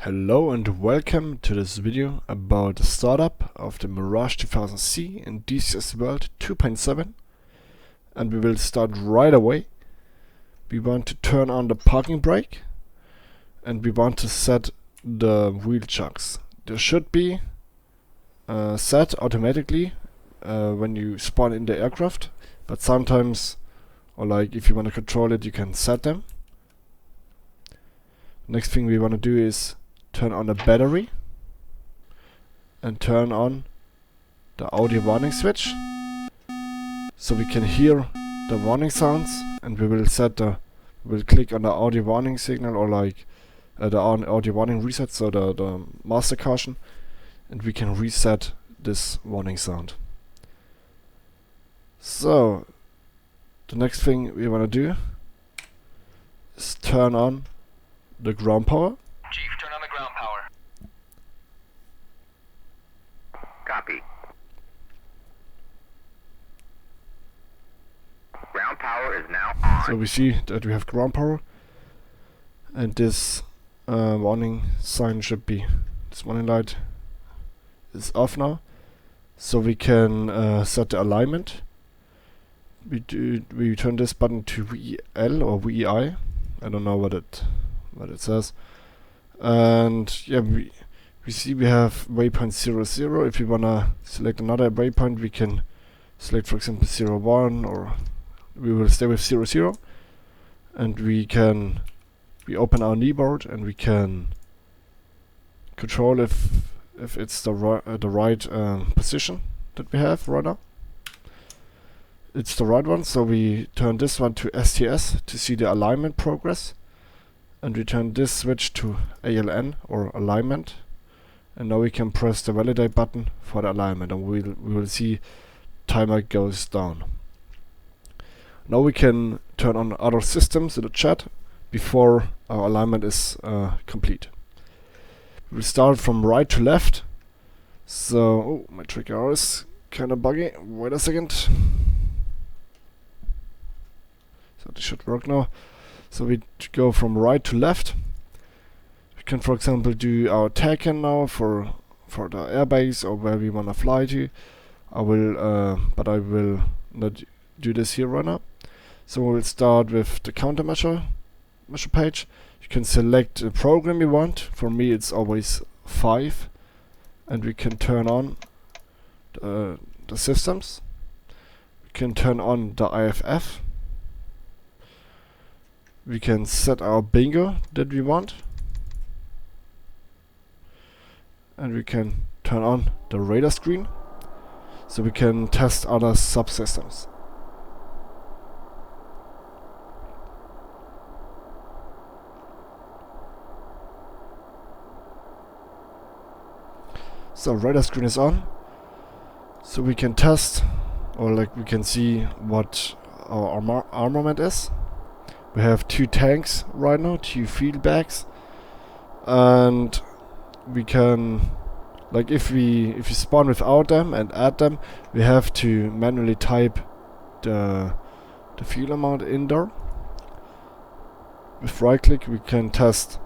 Hello and welcome to this video about the startup of the Mirage 2000C in DCS World 2.7, and we will start right away. We want to turn on the parking brake and we want to set the wheel chocks. They should be set automatically when you spawn in the aircraft, but sometimes, or like if you want to control it, you can set them. Next thing we want to do is turn on the battery and turn on the audio warning switch so we can hear the warning sounds, and we will click on the audio warning signal, or like the audio warning reset, so the master caution, and we can reset this warning sound. So the next thing we want to do is turn on the ground power. Chief, turn on the ground power. Copy. Ground power is now on. So we see that we have ground power, and this warning sign should be, this warning light is off now, so we can set the alignment. We turn this button to VEL or VEI. I don't know what it says. And yeah, we see we have waypoint 00. If we wanna select another waypoint, we can select, for example, 01, or we will stay with 00. And we open our kneeboard and we can control if it's the right position that we have right now. It's the right one, so we turn this one to STS to see the alignment progress. And we turn this switch to ALN, or alignment, and now we can press the validate button for the alignment, and we will see timer goes down. Now we can turn on other systems in the chat before our alignment is complete. We will start from right to left. So, oh, my trigger is kind of buggy. Wait a second. So this should work now. So we go from right to left. We can, for example, do our taken now for the airbase or where we want to fly to. But I will not do this here right now. So we'll start with the countermeasure page. You can select the program you want. For me, it's always 5, and we can turn on the systems. We can turn on the IFF. We can set our bingo that we want, and we can turn on the radar screen so we can test other subsystems. So radar screen is on, so we can test, or like we can see what our armament is. We have 2 tanks right now, 2 field bags, and we can, like if we spawn without them and add them, we have to manually type the fuel amount in there. With right click we can test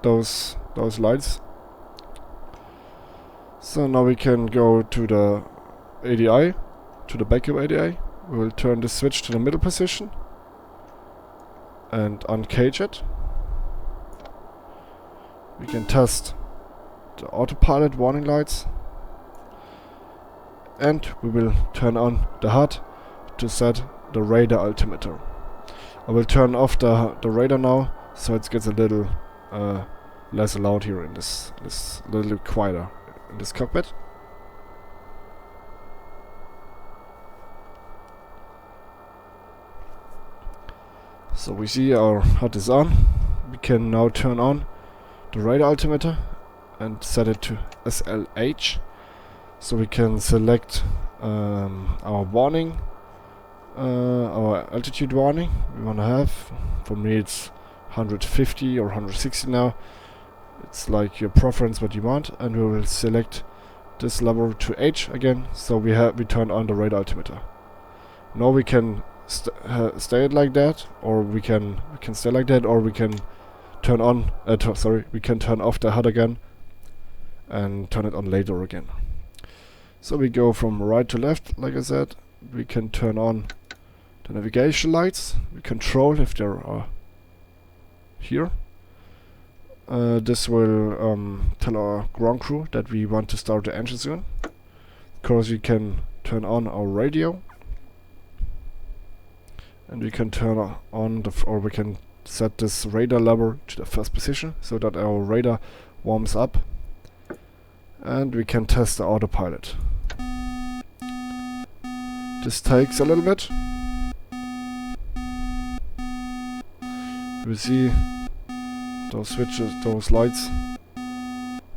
those lights. So now we can go to the ADI, to the backup ADI. We will turn the switch to the middle position and uncage it. We can test the autopilot warning lights, and we will turn on the HUD to set the radar altimeter. I will turn off the radar now, so it gets a little less loud here in this little quieter in this cockpit. So we see our HUD is on. We can now turn on the radar altimeter and set it to SLH. So we can select our warning, our altitude warning we want to have. For me it's 150 or 160 now. It's like your preference what you want, and we will select this level to H again. So we turn on the radar altimeter. Now we can stay it like that, or we can stay like that, or we can turn on, we can turn off the HUD again and turn it on later again. So we go from right to left, like I said. We can turn on the navigation lights. We control if there are here. This will tell our ground crew that we want to start the engine soon. Of course, we can turn on our radio, and we can turn on or we can set this radar lever to the first position so that our radar warms up, and we can test the autopilot. This takes a little bit. We see those switches, those lights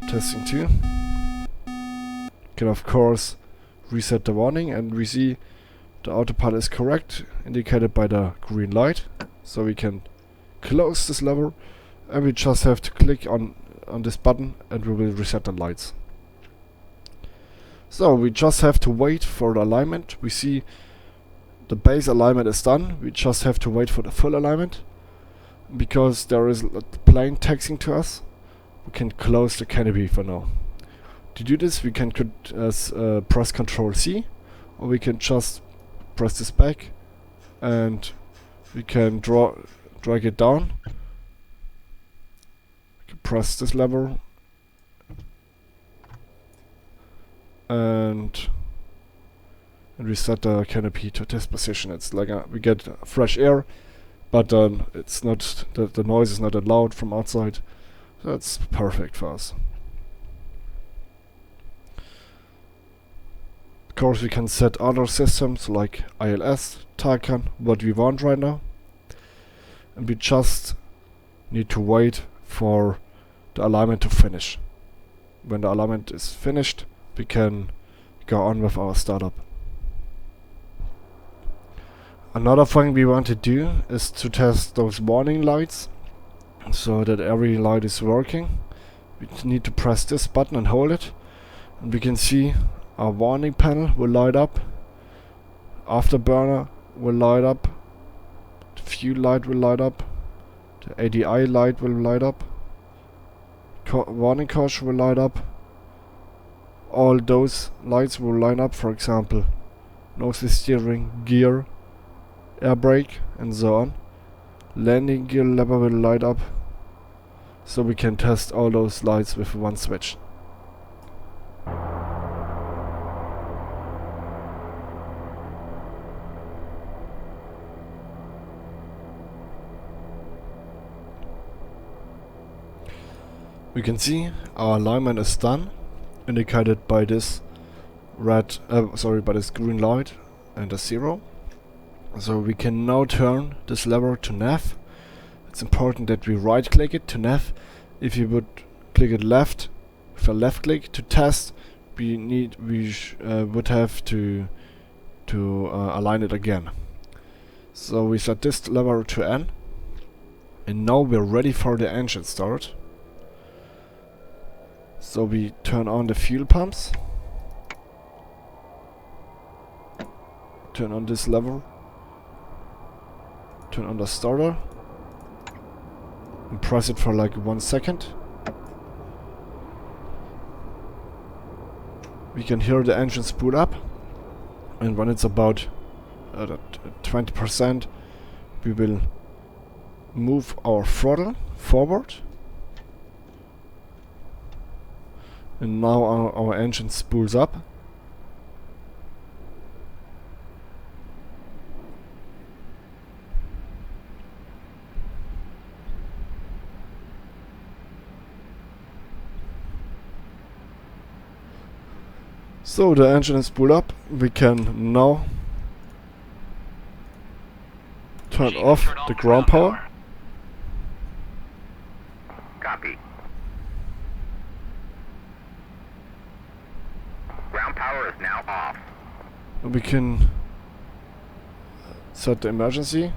testing too. Can of course reset the warning, and we see the autopilot is correct, indicated by the green light. So we can close this lever, and we just have to click on this button and we will reset the lights. So we just have to wait for the alignment. We see the base alignment is done. We just have to wait for the full alignment. Because there is a plane taxiing to us, we can close the canopy for now. To do this, we can press Ctrl C, or we can just press this back and we can drag it down. We can press this lever and reset the canopy to this position. It's like we get fresh air, but it's not the noise is not that loud from outside. So that's perfect for us. Of course, we can set other systems like ILS, Taycan, what we want right now, and we just need to wait for the alignment to finish. When the alignment is finished, we can go on with our startup. Another thing we want to do is to test those warning lights, so that every light is working. We need to press this button and hold it, and we can see our warning panel will light up, afterburner will light up, the fuel light will light up, the ADI light will light up, warning caution will light up. All those lights will line up, for example, nose steering, gear, air brake, and so on. Landing gear lever will light up, so we can test all those lights with one switch. We can see our alignment is done, indicated by this by this green light and a 0. So we can now turn this lever to nav. It's important that we right click it to nav. If you would click it left with a left click to test, we would have to align it again. So we set this lever to N, and now we're ready for the engine start. So we turn on the fuel pumps, turn on this lever, turn on the starter, and press it for like 1 second. We can hear the engine spool up, and when it's about 20%, we will move our throttle forward. And now our engine spools up. So the engine is spooled up. We can now turn off the ground power. Copy. Ground power is now off. We can set the emergency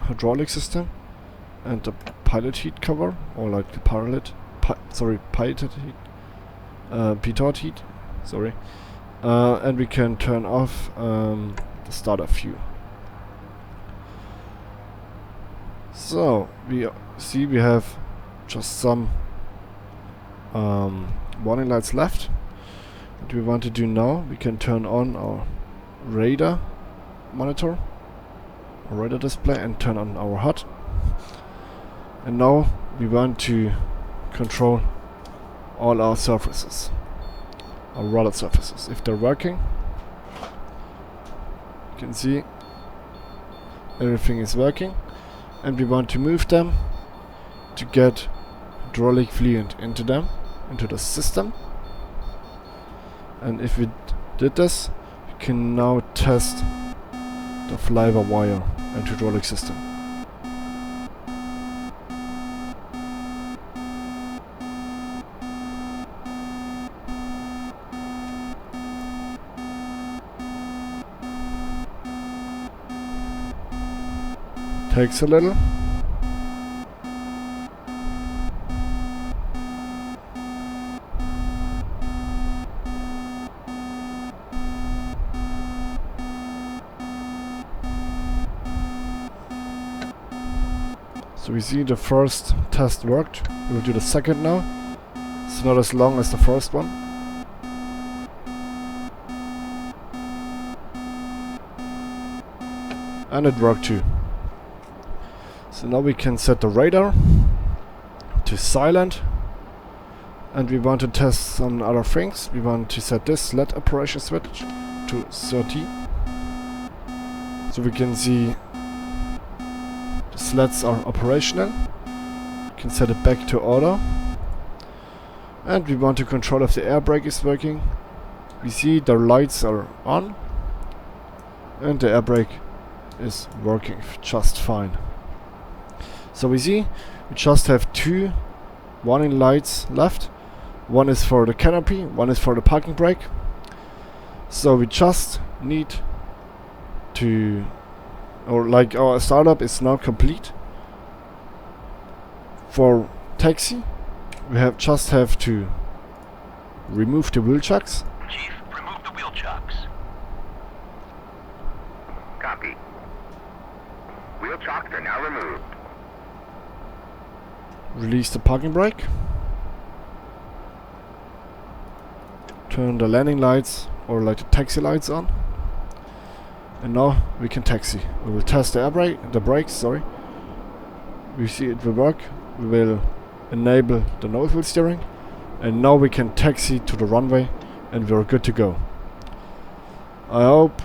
hydraulic system and the pilot heat cover, or like the pilot heat, pitot heat, sorry, and we can turn off the starter fuel. So we see we have just some warning lights left. What we want to do now, we can turn on our radar monitor, our radar display, and turn on our HUD. And now we want to control all our surfaces, our radar surfaces. If they're working, you can see everything is working, and we want to move them to get hydraulic fluid into them, into the system. And if we did this, we can now test the fly-by-wire and hydraulic system. Takes a little. So we see the first test worked. We will do the second now. It's not as long as the first one. And it worked too. So now we can set the radar to silent, and we want to test some other things. We want to set this LED operation switch to 30, so we can see the sleds are operational. We can set it back to order, and we want to control if the air brake is working. We see the lights are on, and the air brake is working just fine. So we see we just have two warning lights left. One is for the canopy, one is for the parking brake. So we just need to, or like our startup is now complete. For taxi, we just have to remove the wheel chucks. Chief, remove the wheel chocks. Copy. Wheel chocks are now removed. Release the parking brake. Turn the landing lights or like the taxi lights on. And now we can taxi. We will test the air brake, the brakes, sorry. We see it will work. We will enable the nose wheel steering. And now we can taxi to the runway and we're good to go. I hope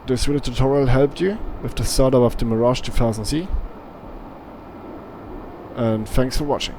this video tutorial helped you with the startup of the Mirage 2000C. And thanks for watching.